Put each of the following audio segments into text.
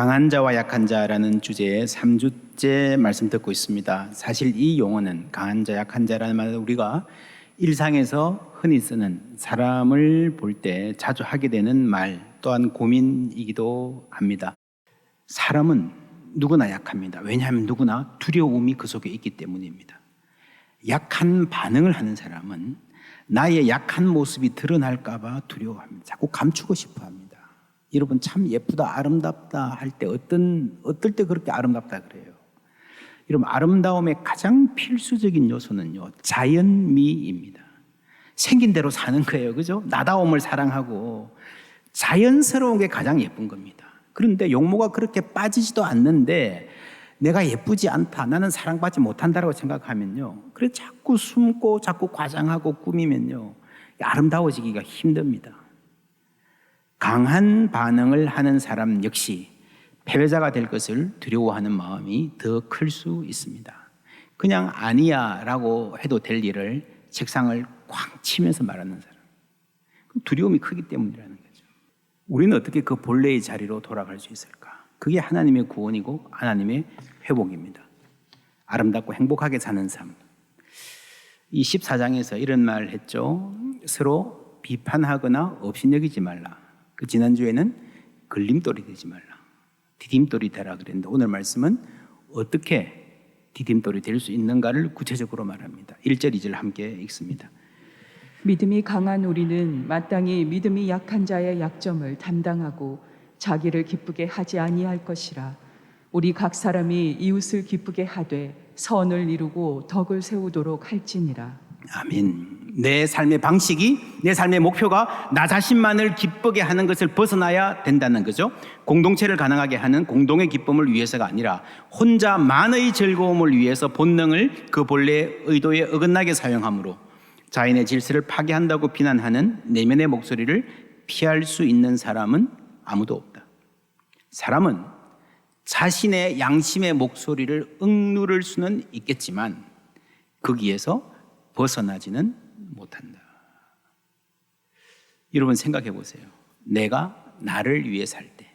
강한 자와 약한 자라는 주제의 3주째 말씀 듣고 있습니다. 사실 이 용어는 강한 자, 약한 자라는 말은 우리가 일상에서 흔히 쓰는 사람을 볼 때 자주 하게 되는 말 또한 고민이기도 합니다. 사람은 누구나 약합니다. 왜냐하면 누구나 두려움이 그 속에 있기 때문입니다. 약한 반응을 하는 사람은 나의 약한 모습이 드러날까 봐 두려워합니다. 자꾸 감추고 싶어 합니다. 여러분 참 예쁘다 아름답다 할 때 어떨 때 그렇게 아름답다 그래요? 여러분 아름다움의 가장 필수적인 요소는요 자연미입니다. 생긴 대로 사는 거예요, 그죠? 나다움을 사랑하고 자연스러운 게 가장 예쁜 겁니다. 그런데 용모가 그렇게 빠지지도 않는데 내가 예쁘지 않다, 나는 사랑받지 못한다고 생각하면요, 그래 자꾸 숨고 자꾸 과장하고 꾸미면요 아름다워지기가 힘듭니다. 강한 반응을 하는 사람 역시 패배자가 될 것을 두려워하는 마음이 더 클 수 있습니다. 그냥 아니야 라고 해도 될 일을 책상을 쾅 치면서 말하는 사람, 두려움이 크기 때문이라는 거죠. 우리는 어떻게 그 본래의 자리로 돌아갈 수 있을까? 그게 하나님의 구원이고 하나님의 회복입니다. 아름답고 행복하게 사는 삶. 이 14장에서 이런 말을 했죠. 서로 비판하거나 업신여기지 말라. 그 지난주에는 걸림돌이 되지 말라, 디딤돌이 되라 그랬는데 오늘 말씀은 어떻게 디딤돌이 될 수 있는가를 구체적으로 말합니다. 1절 2절 함께 읽습니다. 믿음이 강한 우리는 마땅히 믿음이 약한 자의 약점을 담당하고 자기를 기쁘게 하지 아니할 것이라. 우리 각 사람이 이웃을 기쁘게 하되 선을 이루고 덕을 세우도록 할지니라. 아멘. 내 삶의 방식이, 내 삶의 목표가 나 자신만을 기쁘게 하는 것을 벗어나야 된다는 거죠. 공동체를 가능하게 하는 공동의 기쁨을 위해서가 아니라 혼자만의 즐거움을 위해서 본능을 그 본래의 의도에 어긋나게 사용함으로 자연의 질서를 파괴한다고 비난하는 내면의 목소리를 피할 수 있는 사람은 아무도 없다. 사람은 자신의 양심의 목소리를 억누를 수는 있겠지만 거기에서 벗어나지는 못한다. 여러분 생각해 보세요. 내가 나를 위해 살 때,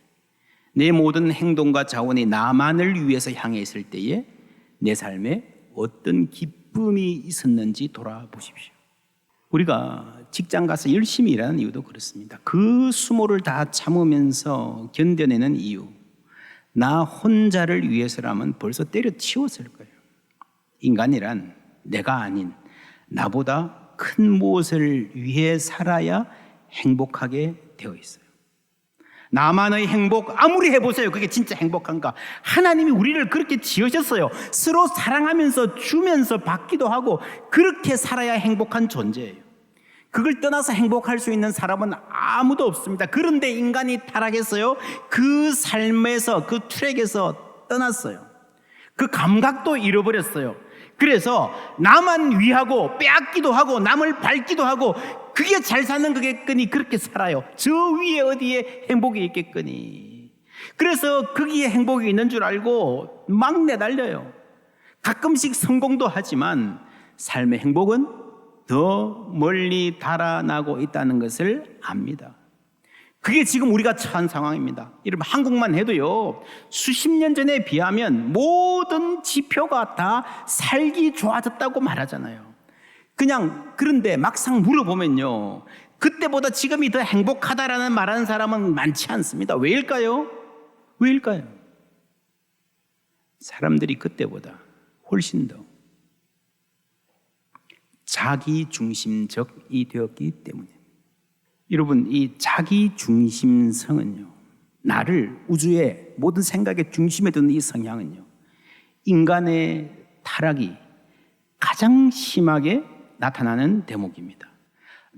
내 모든 행동과 자원이 나만을 위해서 향해 있을 때에 내 삶에 어떤 기쁨이 있었는지 돌아보십시오. 우리가 직장 가서 열심히 일하는 이유도 그렇습니다. 그 수모를 다 참으면서 견뎌내는 이유, 나 혼자를 위해서라면 벌써 때려치웠을 거예요. 인간이란 내가 아닌 나보다 큰 무엇을 위해 살아야 행복하게 되어 있어요. 나만의 행복 아무리 해보세요. 그게 진짜 행복한가? 하나님이 우리를 그렇게 지으셨어요. 서로 사랑하면서 주면서 받기도 하고 그렇게 살아야 행복한 존재예요. 그걸 떠나서 행복할 수 있는 사람은 아무도 없습니다. 그런데 인간이 타락했어요. 그 삶에서, 그 트랙에서 떠났어요. 그 감각도 잃어버렸어요. 그래서 나만 위하고 빼앗기도 하고 남을 밟기도 하고 그게 잘 사는 거겠거니 그렇게 살아요. 저 위에 어디에 행복이 있겠거니. 그래서 거기에 행복이 있는 줄 알고 막 내달려요. 가끔씩 성공도 하지만 삶의 행복은 더 멀리 달아나고 있다는 것을 압니다. 그게 지금 우리가 처한 상황입니다. 여러분 한국만 해도요 수십 년 전에 비하면 모든 지표가 다 살기 좋아졌다고 말하잖아요. 그냥 그런데 막상 물어보면요 그때보다 지금이 더 행복하다라는 말하는 사람은 많지 않습니다. 왜일까요? 왜일까요? 사람들이 그때보다 훨씬 더 자기중심적이 되었기 때문에. 여러분 이 자기중심성은요, 나를 우주의 모든 생각의 중심에 두는 이 성향은요 인간의 타락이 가장 심하게 나타나는 대목입니다.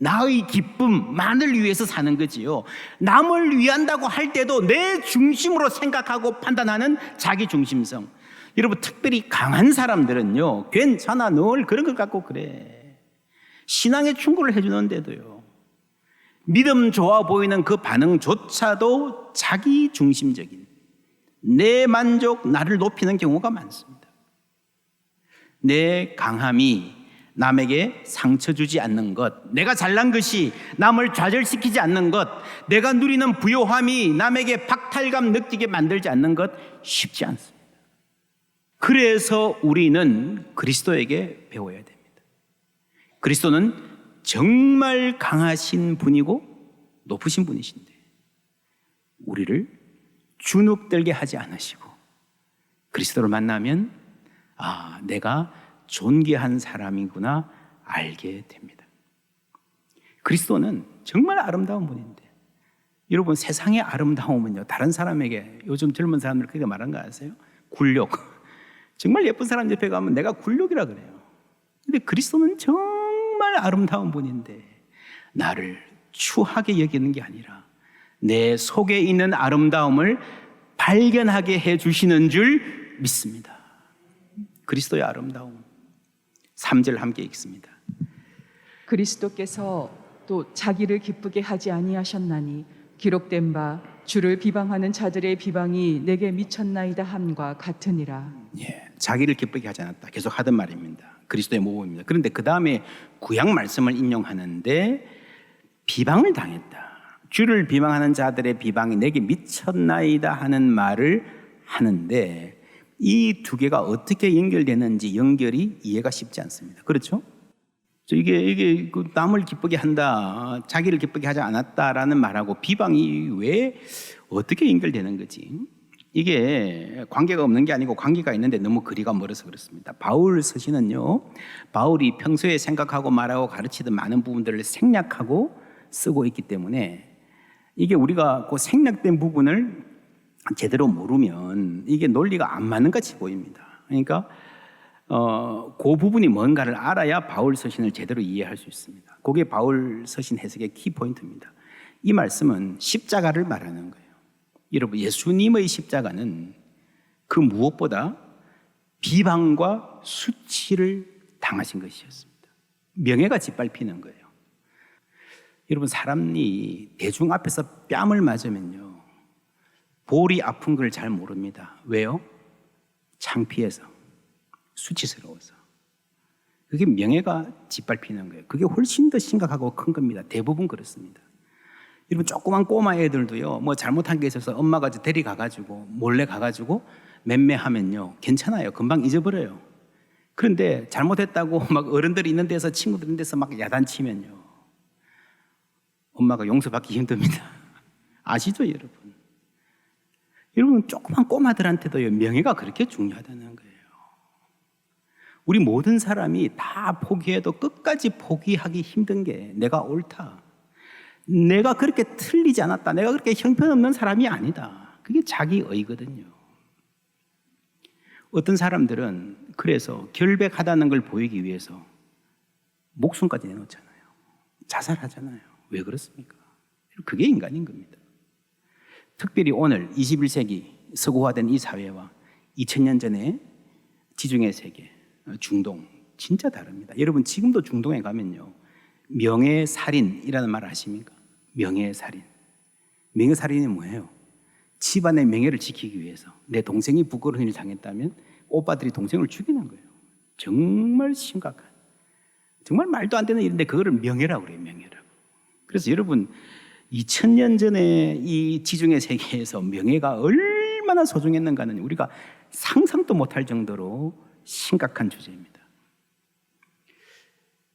나의 기쁨만을 위해서 사는 거지요. 남을 위한다고 할 때도 내 중심으로 생각하고 판단하는 자기중심성. 여러분 특별히 강한 사람들은요 괜찮아 늘 그런 것 갖고 그래. 신앙의 충고를 해주는데도요 믿음 좋아 보이는 그 반응조차도 자기중심적인 내 만족, 나를 높이는 경우가 많습니다. 내 강함이 남에게 상처 주지 않는 것, 내가 잘난 것이 남을 좌절시키지 않는 것, 내가 누리는 부요함이 남에게 박탈감 느끼게 만들지 않는 것 쉽지 않습니다. 그래서 우리는 그리스도에게 배워야 됩니다. 그리스도는 정말 강하신 분이고 높으신 분이신데 우리를 주눅들게 하지 않으시고 그리스도를 만나면 내가 존귀한 사람이구나 알게 됩니다. 그리스도는 정말 아름다운 분인데 여러분 세상의 아름다움은요 다른 사람에게 요즘 젊은 사람들 그렇게 말하는 거 아세요? 굴욕. 정말 예쁜 사람 옆에 가면 내가 굴욕이라 그래요. 근데 그리스도는 정말 아름다운 분인데 나를 추하게 여기는 게 아니라 내 속에 있는 아름다움을 발견하게 해주시는 줄 믿습니다. 그리스도의 아름다움 3절 함께 읽습니다. 그리스도께서 또 자기를 기쁘게 하지 아니하셨나니 기록된 바 주를 비방하는 자들의 비방이 내게 미쳤나이다 함과 같으니라. 자기를 기쁘게 하지 않았다. 계속 하던 말입니다. 그리스도의 모범입니다. 그런데 그 다음에 구약 말씀을 인용하는데 비방을 당했다. 주를 비방하는 자들의 비방이 내게 미쳤나이다 하는 말을 하는데 이 두 개가 어떻게 연결되는지 연결이 이해가 쉽지 않습니다. 그렇죠? 이게 남을 기쁘게 한다, 자기를 기쁘게 하지 않았다라는 말하고 비방이 왜 어떻게 연결되는 거지? 이게 관계가 없는 게 아니고 관계가 있는데 너무 거리가 멀어서 그렇습니다. 바울 서신은요, 바울이 평소에 생각하고 말하고 가르치던 많은 부분들을 생략하고 쓰고 있기 때문에 이게 우리가 그 생략된 부분을 제대로 모르면 이게 논리가 안 맞는 같이 보입니다. 그러니까 그 부분이 뭔가를 알아야 바울 서신을 제대로 이해할 수 있습니다. 그게 바울 서신 해석의 키포인트입니다. 이 말씀은 십자가를 말하는 거예요. 여러분, 예수님의 십자가는 그 무엇보다 비방과 수치를 당하신 것이었습니다. 명예가 짓밟히는 거예요. 여러분, 사람이 대중 앞에서 뺨을 맞으면요 볼이 아픈 걸 잘 모릅니다. 왜요? 창피해서, 수치스러워서. 그게 명예가 짓밟히는 거예요. 그게 훨씬 더 심각하고 큰 겁니다. 대부분 그렇습니다. 여러분, 조그만 꼬마 애들도요 뭐 잘못한 게 있어서 엄마가 데려가가지고 몰래 가가지고 맴매하면요 괜찮아요. 금방 잊어버려요. 그런데 잘못했다고 막 어른들이 있는 데서 친구들 있는 데서 막 야단치면요 엄마가 용서받기 힘듭니다. 아시죠, 여러분? 여러분, 조그만 꼬마들한테도요 명예가 그렇게 중요하다는 거예요. 우리 모든 사람이 다 포기해도 끝까지 포기하기 힘든 게 내가 옳다, 내가 그렇게 틀리지 않았다, 내가 그렇게 형편없는 사람이 아니다, 그게 자기의거든요. 어떤 사람들은 그래서 결백하다는 걸 보이기 위해서 목숨까지 내놓잖아요. 자살하잖아요. 왜 그렇습니까? 그게 인간인 겁니다. 특별히 오늘 21세기 서구화된 이 사회와 2000년 전에 지중해 세계, 중동 진짜 다릅니다. 여러분, 지금도 중동에 가면요 명예살인이라는 말을 아십니까? 명예살인. 명예살인이 뭐예요? 집안의 명예를 지키기 위해서 내 동생이 부끄러운 일을 당했다면 오빠들이 동생을 죽이는 거예요. 정말 심각한, 정말 말도 안 되는 일인데 그거를 명예라고 그래요. 명예라고. 그래서 여러분, 2000년 전에 이 지중해 세계에서 명예가 얼마나 소중했는가는 우리가 상상도 못할 정도로 심각한 주제입니다.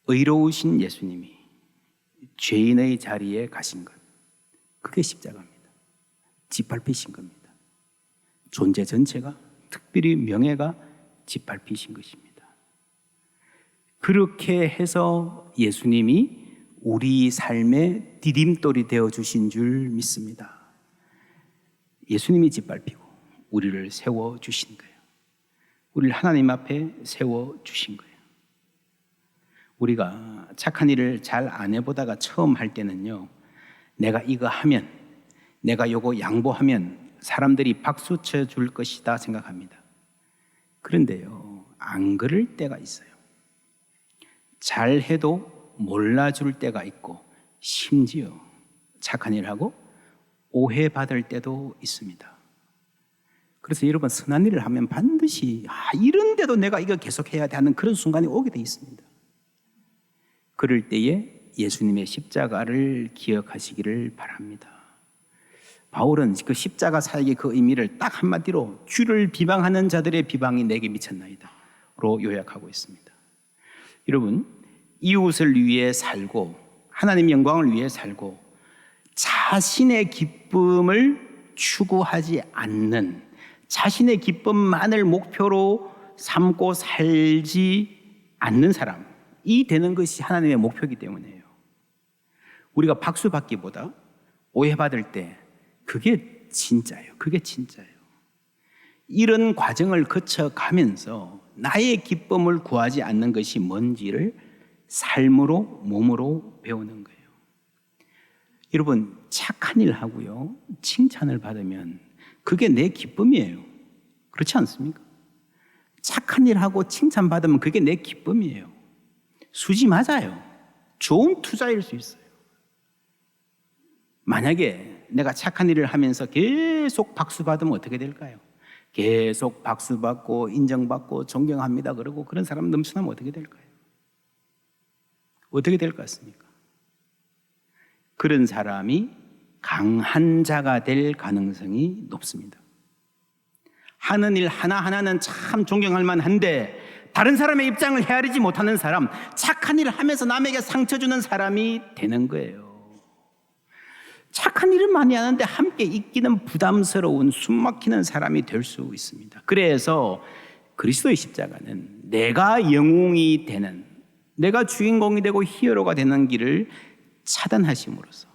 의로우신 예수님이 죄인의 자리에 가신 것, 그게 십자가입니다. 짓밟히신 겁니다. 존재 전체가, 특별히 명예가 짓밟히신 것입니다. 그렇게 해서 예수님이 우리 삶의 디딤돌이 되어주신 줄 믿습니다. 예수님이 짓밟히고 우리를 세워주신 거예요. 우리를 하나님 앞에 세워주신 거예요. 우리가 착한 일을 잘 안 해보다가 처음 할 때는요 내가 이거 하면, 내가 요거 양보하면 사람들이 박수 쳐줄 것이다 생각합니다. 그런데요 안 그럴 때가 있어요. 잘해도 몰라줄 때가 있고 심지어 착한 일을 하고 오해받을 때도 있습니다. 그래서 여러분, 선한 일을 하면 반드시 이런데도 내가 이거 계속해야 돼 하는 그런 순간이 오게 돼 있습니다. 그럴 때에 예수님의 십자가를 기억하시기를 바랍니다. 바울은 그 십자가 사역의 그 의미를 딱 한마디로 주를 비방하는 자들의 비방이 내게 미쳤나이다 로 요약하고 있습니다. 여러분, 이웃을 위해 살고 하나님 영광을 위해 살고 자신의 기쁨을 추구하지 않는, 자신의 기쁨만을 목표로 삼고 살지 않는 사람이 되는 것이 하나님의 목표이기 때문이에요. 우리가 박수 받기보다 오해받을 때 그게 진짜예요. 그게 진짜예요. 이런 과정을 거쳐가면서 나의 기쁨을 구하지 않는 것이 뭔지를 삶으로, 몸으로 배우는 거예요. 여러분, 착한 일 하고요, 칭찬을 받으면 그게 내 기쁨이에요. 그렇지 않습니까? 착한 일 하고 칭찬 받으면 그게 내 기쁨이에요. 수지 맞아요. 좋은 투자일 수 있어요. 만약에 내가 착한 일을 하면서 계속 박수 받으면 어떻게 될까요? 계속 박수 받고 인정받고 존경합니다 그러고 그런 사람 넘쳐나면 어떻게 될까요? 어떻게 될 것 같습니까? 그런 사람이 강한 자가 될 가능성이 높습니다. 하는 일 하나하나는 참 존경할 만한데 다른 사람의 입장을 헤아리지 못하는 사람, 착한 일을 하면서 남에게 상처 주는 사람이 되는 거예요. 착한 일은 많이 하는데 함께 있기는 부담스러운 숨막히는 사람이 될 수 있습니다. 그래서 그리스도의 십자가는 내가 영웅이 되는, 내가 주인공이 되고 히어로가 되는 길을 차단하심으로써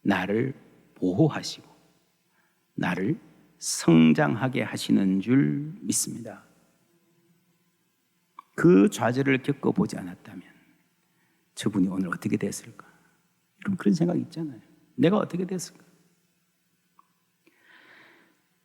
나를 보호하시고 나를 성장하게 하시는 줄 믿습니다. 그 좌절을 겪어보지 않았다면 저분이 오늘 어떻게 됐을까? 여러분, 그런 생각이 있잖아요. 내가 어떻게 됐을까?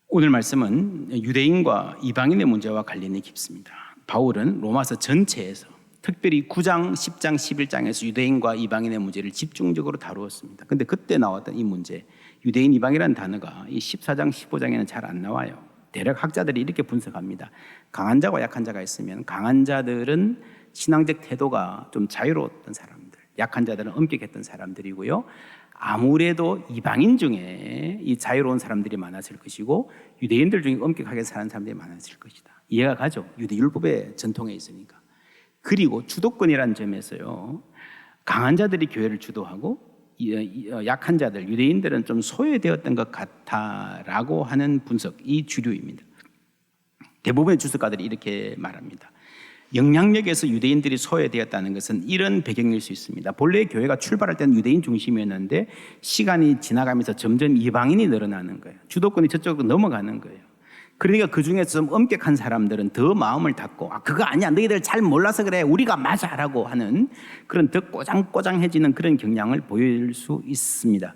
오늘 말씀은 유대인과 이방인의 문제와 관련이 깊습니다. 바울은 로마서 전체에서 특별히 9장, 10장, 11장에서 유대인과 이방인의 문제를 집중적으로 다루었습니다. 근데 그때 나왔던 이 문제, 유대인, 이방이라는 단어가 이 14장, 15장에는 잘 안 나와요. 대략 학자들이 이렇게 분석합니다. 강한 자와 약한 자가 있으면 강한 자들은 신앙적 태도가 좀 자유로웠던 사람들, 약한 자들은 엄격했던 사람들이고요. 아무래도 이방인 중에 이 자유로운 사람들이 많았을 것이고 유대인들 중에 엄격하게 사는 사람들이 많았을 것이다. 이해가 가죠? 유대율법의 전통에 있으니까. 그리고 주도권이라는 점에서요, 강한 자들이 교회를 주도하고 약한 자들, 유대인들은 좀 소외되었던 것 같다라고 하는 분석이 주류입니다. 대부분의 주석가들이 이렇게 말합니다. 영향력에서 유대인들이 소외되었다는 것은 이런 배경일 수 있습니다. 본래 교회가 출발할 때는 유대인 중심이었는데 시간이 지나가면서 점점 이방인이 늘어나는 거예요. 주도권이 저쪽으로 넘어가는 거예요. 그러니까 그 중에서 좀 엄격한 사람들은 더 마음을 닫고 그거 아니야, 너희들 잘 몰라서 그래, 우리가 맞아 라고 하는 그런 더 꼬장꼬장해지는 그런 경향을 보일 수 있습니다.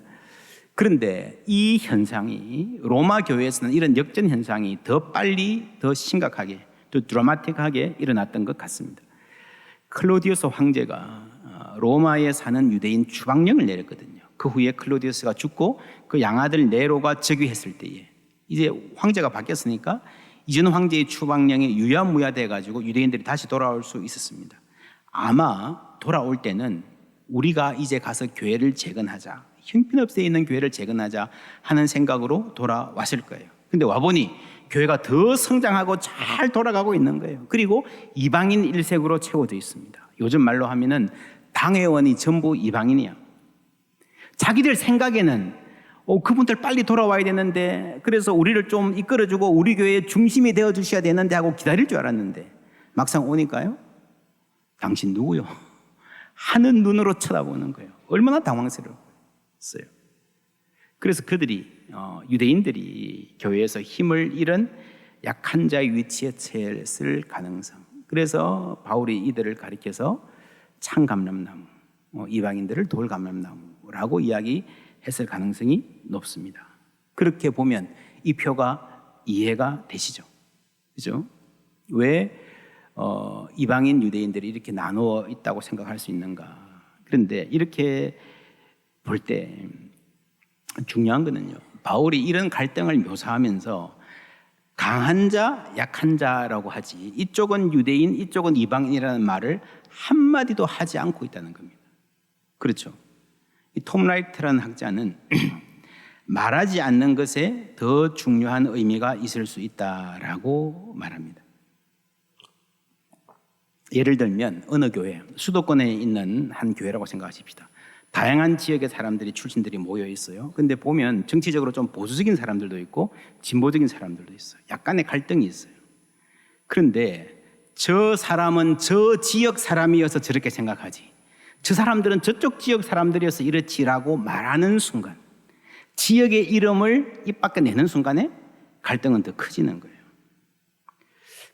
그런데 이 현상이 로마 교회에서는 이런 역전 현상이 더 빨리, 더 심각하게, 또 드라마틱하게 일어났던 것 같습니다. 클로디우스 황제가 로마에 사는 유대인 추방령을 내렸거든요. 그 후에 클로디우스가 죽고 그 양아들 네로가 즉위했을 때에 이제 황제가 바뀌었으니까 이전 황제의 추방령이 유야무야돼 가지고 유대인들이 다시 돌아올 수 있었습니다. 아마 돌아올 때는 우리가 이제 가서 교회를 재건하자, 형편없이 있는 교회를 재건하자 하는 생각으로 돌아왔을 거예요. 근데 와보니 교회가 더 성장하고 잘 돌아가고 있는 거예요. 그리고 이방인 일색으로 채워져 있습니다. 요즘 말로 하면은 당회원이 전부 이방인이야. 자기들 생각에는 그분들 빨리 돌아와야 되는데, 그래서 우리를 좀 이끌어주고 우리 교회의 중심이 되어주셔야 되는데 하고 기다릴 줄 알았는데 막상 오니까요, 당신 누구요? 하는 눈으로 쳐다보는 거예요. 얼마나 당황스러웠어요. 그래서 그들이 유대인들이 교회에서 힘을 잃은 약한 자의 위치에 처했을 가능성, 그래서 바울이 이들을 가리켜서 창감람나무, 이방인들을 돌감람나무라고 이야기했을 가능성이 높습니다. 그렇게 보면 이 표가 이해가 되시죠? 그죠? 왜 이방인 유대인들이 이렇게 나누어 있다고 생각할 수 있는가? 그런데 이렇게 볼 때 중요한 거는요, 바울이 이런 갈등을 묘사하면서 강한 자, 약한 자라고 하지 이쪽은 유대인, 이쪽은 이방인이라는 말을 한마디도 하지 않고 있다는 겁니다. 그렇죠? 이 톰 라이트라는 학자는 말하지 않는 것에 더 중요한 의미가 있을 수 있다라고 말합니다. 예를 들면 어느 교회, 수도권에 있는 한 교회라고 생각하십시다. 다양한 지역의 사람들이 출신들이 모여 있어요. 근데 보면 정치적으로 좀 보수적인 사람들도 있고 진보적인 사람들도 있어요. 약간의 갈등이 있어요. 그런데 저 사람은 저 지역 사람이어서 저렇게 생각하지, 저 사람들은 저쪽 지역 사람들이어서 이렇지라고 말하는 순간, 지역의 이름을 입 밖에 내는 순간에 갈등은 더 커지는 거예요.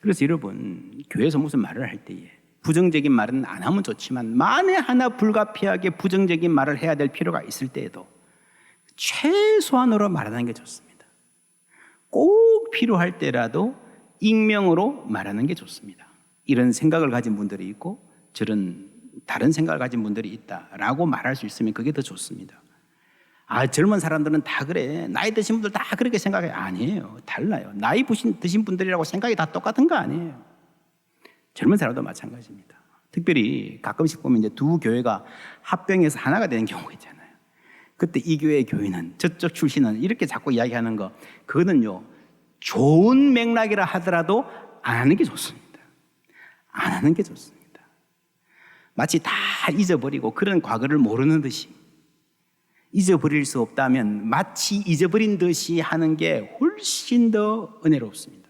그래서 여러분, 교회에서 무슨 말을 할 때에 부정적인 말은 안 하면 좋지만 만에 하나 불가피하게 부정적인 말을 해야 될 필요가 있을 때에도 최소한으로 말하는 게 좋습니다. 꼭 필요할 때라도 익명으로 말하는 게 좋습니다. 이런 생각을 가진 분들이 있고 저런 다른 생각을 가진 분들이 있다라고 말할 수 있으면 그게 더 좋습니다. 아, 젊은 사람들은 다 그래, 나이 드신 분들 다 그렇게 생각해. 아니에요. 달라요. 나이 드신 분들이라고 생각이 다 똑같은 거 아니에요. 젊은 사람도 마찬가지입니다. 특별히 가끔씩 보면 이제 두 교회가 합병해서 하나가 되는 경우가 있잖아요. 그때 이 교회의 교인은 저쪽 출신은 이렇게 자꾸 이야기하는 거, 그거는요, 좋은 맥락이라 하더라도 안 하는 게 좋습니다. 안 하는 게 좋습니다. 마치 다 잊어버리고 그런 과거를 모르는 듯이, 잊어버릴 수 없다면 마치 잊어버린 듯이 하는 게 훨씬 더 은혜롭습니다.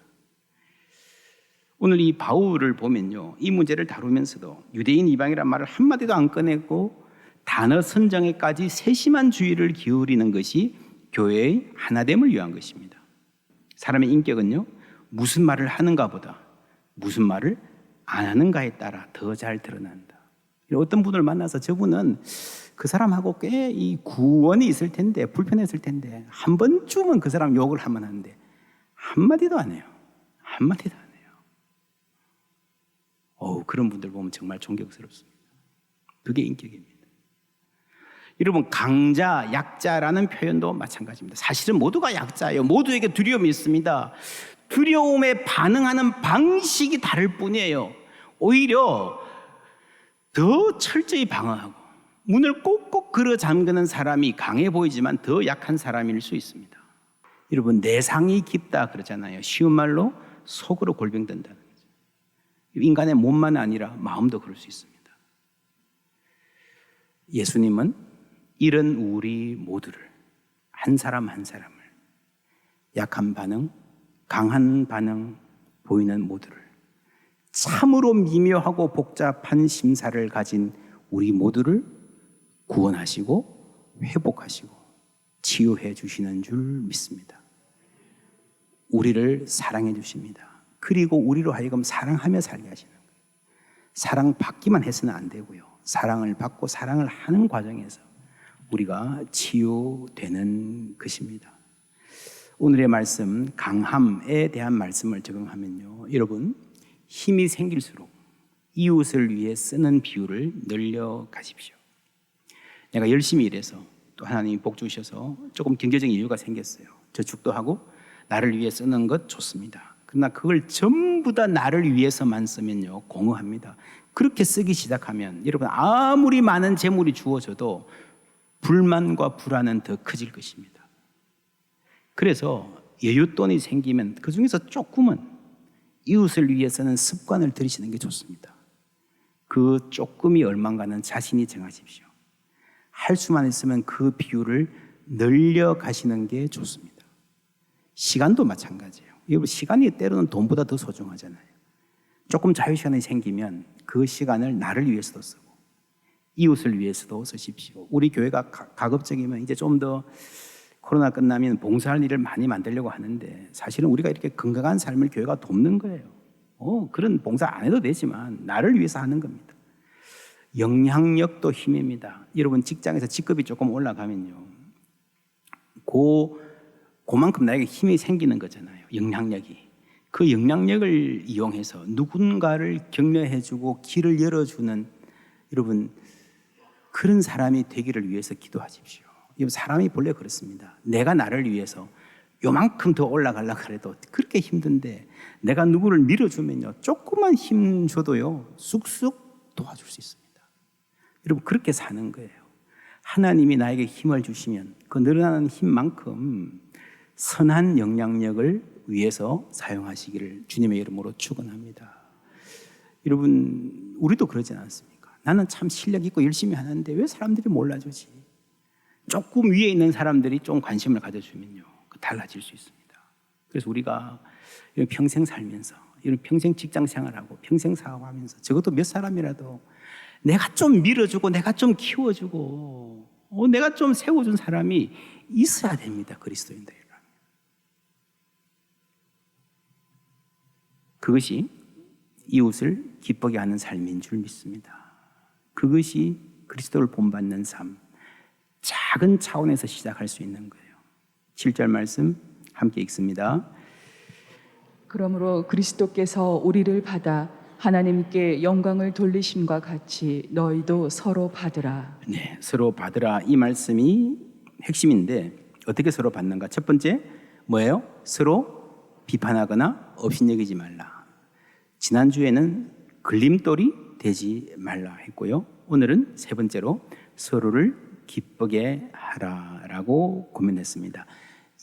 오늘 이 바울을 보면요, 이 문제를 다루면서도 유대인 이방이란 말을 한마디도 안 꺼내고 단어 선정에까지 세심한 주의를 기울이는 것이 교회의 하나됨을 위한 것입니다. 사람의 인격은요, 무슨 말을 하는가 보다 무슨 말을 안 하는가에 따라 더 잘 드러난다. 어떤 분을 만나서 저분은 그 사람하고 꽤 이 구원이 있을 텐데, 불편했을 텐데 한 번쯤은 그 사람 욕을 하면 하는데 한마디도 안 해요. 한마디도 안 해요. 그런 분들 보면 정말 존경스럽습니다. 그게 인격입니다. 여러분, 강자, 약자라는 표현도 마찬가지입니다. 사실은 모두가 약자예요. 모두에게 두려움이 있습니다. 두려움에 반응하는 방식이 다를 뿐이에요. 오히려 더 철저히 방어하고 문을 꼭꼭 걸어 잠그는 사람이 강해 보이지만 더 약한 사람일 수 있습니다. 여러분, 내상이 깊다 그러잖아요. 쉬운 말로 속으로 골병 든다는 거죠. 인간의 몸만 아니라 마음도 그럴 수 있습니다. 예수님은 이런 우리 모두를, 한 사람 한 사람을, 약한 반응, 강한 반응 보이는 모두를, 참으로 미묘하고 복잡한 심사를 가진 우리 모두를 구원하시고 회복하시고 치유해 주시는 줄 믿습니다. 우리를 사랑해 주십니다. 그리고 우리로 하여금 사랑하며 살게 하시는 거예요. 사랑받기만 해서는 안 되고요, 사랑을 받고 사랑을 하는 과정에서 우리가 치유되는 것입니다. 오늘의 말씀, 강함에 대한 말씀을 적용하면요, 여러분, 힘이 생길수록 이웃을 위해 쓰는 비유를 늘려 가십시오. 내가 열심히 일해서 또 하나님이 복 주셔서 조금 경제적인 여유가 생겼어요. 저축도 하고 나를 위해 쓰는 것 좋습니다. 그러나 그걸 전부 다 나를 위해서만 쓰면요, 공허합니다. 그렇게 쓰기 시작하면 여러분, 아무리 많은 재물이 주어져도 불만과 불안은 더 커질 것입니다. 그래서 여윳돈이 생기면 그 중에서 조금은 이웃을 위해서는 습관을 들이시는 게 좋습니다. 그 조금이 얼마인가는 자신이 정하십시오. 할 수만 있으면 그 비율을 늘려 가시는 게 좋습니다. 시간도 마찬가지예요. 여러분, 시간이 때로는 돈보다 더 소중하잖아요. 조금 자유시간이 생기면 그 시간을 나를 위해서도 쓰고 이웃을 위해서도 쓰십시오. 우리 교회가 가급적이면 이제 좀 더 코로나 끝나면 봉사할 일을 많이 만들려고 하는데, 사실은 우리가 이렇게 건강한 삶을 교회가 돕는 거예요. 그런 봉사 안 해도 되지만 나를 위해서 하는 겁니다. 영향력도 힘입니다. 여러분, 직장에서 직급이 조금 올라가면요, 그만큼 나에게 힘이 생기는 거잖아요. 영향력이. 그 영향력을 이용해서 누군가를 격려해주고 길을 열어주는, 여러분, 그런 사람이 되기를 위해서 기도하십시오. 사람이 본래 그렇습니다. 내가 나를 위해서 요만큼 더 올라가려고 해도 그렇게 힘든데 내가 누구를 밀어주면요, 조금만 힘 줘도요 쑥쑥 도와줄 수 있습니다. 여러분, 그렇게 사는 거예요. 하나님이 나에게 힘을 주시면 그 늘어나는 힘만큼 선한 영향력을 위해서 사용하시기를 주님의 이름으로 축원합니다. 여러분, 우리도 그러지 않습니까? 나는 참 실력 있고 열심히 하는데 왜 사람들이 몰라주지? 조금 위에 있는 사람들이 좀 관심을 가져주면요, 달라질 수 있습니다. 그래서 우리가 이런 평생 살면서, 이런 평생 직장 생활하고 평생 사업하면서 적어도 몇 사람이라도 내가 좀 밀어주고 내가 좀 키워주고 내가 좀 세워준 사람이 있어야 됩니다. 그리스도인들이라면. 그것이 이웃을 기쁘게 하는 삶인 줄 믿습니다. 그것이 그리스도를 본받는 삶, 작은 차원에서 시작할 수 있는 거예요. 7절 말씀 함께 읽습니다. 그러므로 그리스도께서 우리를 받아 하나님께 영광을 돌리심과 같이 너희도 서로 받으라. 네, 서로 받으라, 이 말씀이 핵심인데 어떻게 서로 받는가? 첫 번째 뭐예요? 서로 비판하거나 업신여기지 말라. 지난주에는 걸림돌이 되지 말라 했고요, 오늘은 세 번째로 서로를 기쁘게 하라라고 고민했습니다.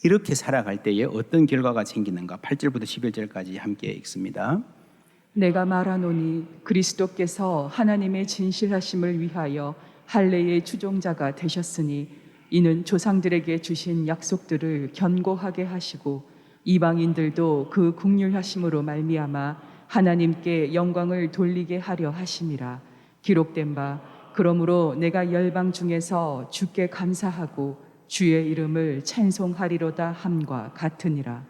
이렇게 살아갈 때에 어떤 결과가 생기는가? 8절부터 11절까지 함께 읽습니다. 내가 말하노니 그리스도께서 하나님의 진실하심을 위하여 할례의 주종자가 되셨으니 이는 조상들에게 주신 약속들을 견고하게 하시고 이방인들도 그 긍휼하심으로 말미암아 하나님께 영광을 돌리게 하려 하심이라. 기록된 바 그러므로 내가 열방 중에서 주께 감사하고 주의 이름을 찬송하리로다 함과 같으니라.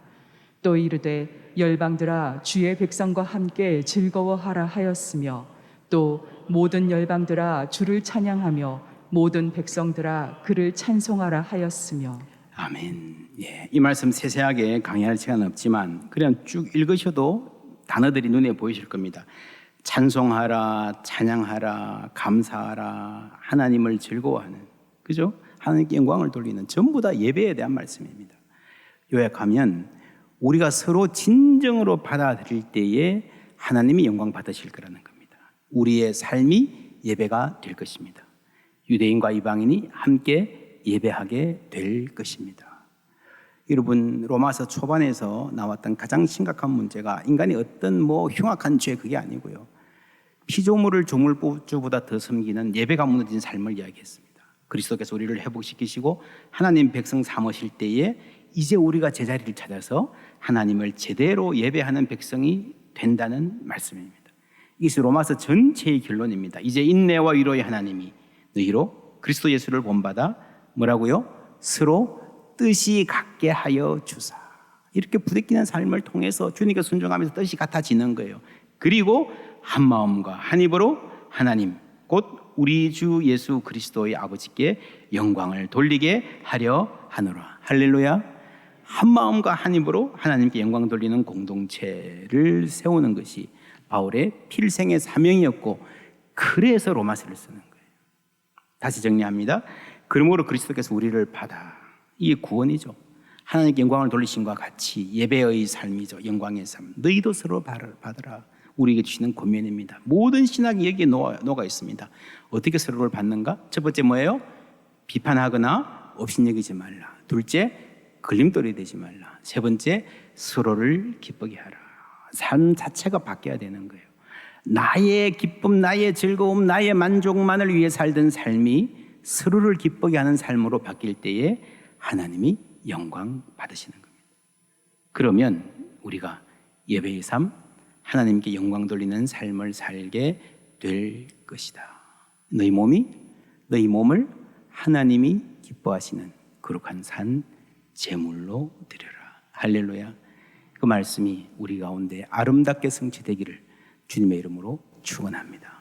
또 이르되 열방들아 주의 백성과 함께 즐거워하라 하였으며 또 모든 열방들아 주를 찬양하며 모든 백성들아 그를 찬송하라 하였으며. 아멘. 예, 이 말씀 세세하게 강의할 시간은 없지만 그냥 쭉 읽으셔도 단어들이 눈에 보이실 겁니다. 찬송하라, 찬양하라, 감사하라, 하나님을 즐거워하는, 그죠? 하나님께 영광을 돌리는, 전부 다 예배에 대한 말씀입니다. 요약하면 우리가 서로 진정으로 받아들일 때에 하나님이 영광 받으실 거라는 겁니다. 우리의 삶이 예배가 될 것입니다. 유대인과 이방인이 함께 예배하게 될 것입니다. 여러분, 로마서 초반에서 나왔던 가장 심각한 문제가 인간이 어떤 흉악한 죄, 그게 아니고요, 피조물을 조물주보다 더 섬기는 예배가 무너진 삶을 이야기했습니다. 그리스도께서 우리를 회복시키시고 하나님 백성 삼으실 때에 이제 우리가 제자리를 찾아서 하나님을 제대로 예배하는 백성이 된다는 말씀입니다. 이것이 로마서 전체의 결론입니다. 이제 인내와 위로의 하나님이 너희로 그리스도 예수를 본받아 뭐라고요? 서로 뜻이 같게 하여 주사. 이렇게 부대끼는 삶을 통해서 주님께 순종하면서 뜻이 같아지는 거예요. 그리고 한 마음과 한 입으로 하나님, 곧 우리 주 예수 그리스도의 아버지께 영광을 돌리게 하려 하노라. 할렐루야. 한 마음과 한 입으로 하나님께 영광 돌리는 공동체를 세우는 것이 바울의 필생의 사명이었고, 그래서 로마서를 쓰는 거예요. 다시 정리합니다. 그러므로 그리스도께서 우리를 받아, 이게 구원이죠. 하나님께 영광을 돌리심과 같이 예배의 삶이죠. 영광의 삶. 너희도 서로 받으라. 우리에게 주시는 권면입니다. 모든 신학이 여기에 녹아 있습니다. 어떻게 서로를 받는가? 첫 번째 뭐예요? 비판하거나 업신여기지 말라. 둘째, 걸림돌이 되지 말라. 세 번째, 서로를 기쁘게 하라. 삶 자체가 바뀌어야 되는 거예요. 나의 기쁨, 나의 즐거움, 나의 만족만을 위해 살던 삶이 서로를 기쁘게 하는 삶으로 바뀔 때에 하나님이 영광 받으시는 겁니다. 그러면 우리가 예배의 삶, 하나님께 영광 돌리는 삶을 살게 될 것이다. 너희 몸을 하나님이 기뻐하시는 거룩한 산 제물로 드려라. 할렐루야. 그 말씀이 우리 가운데 아름답게 성취되기를 주님의 이름으로 축원합니다.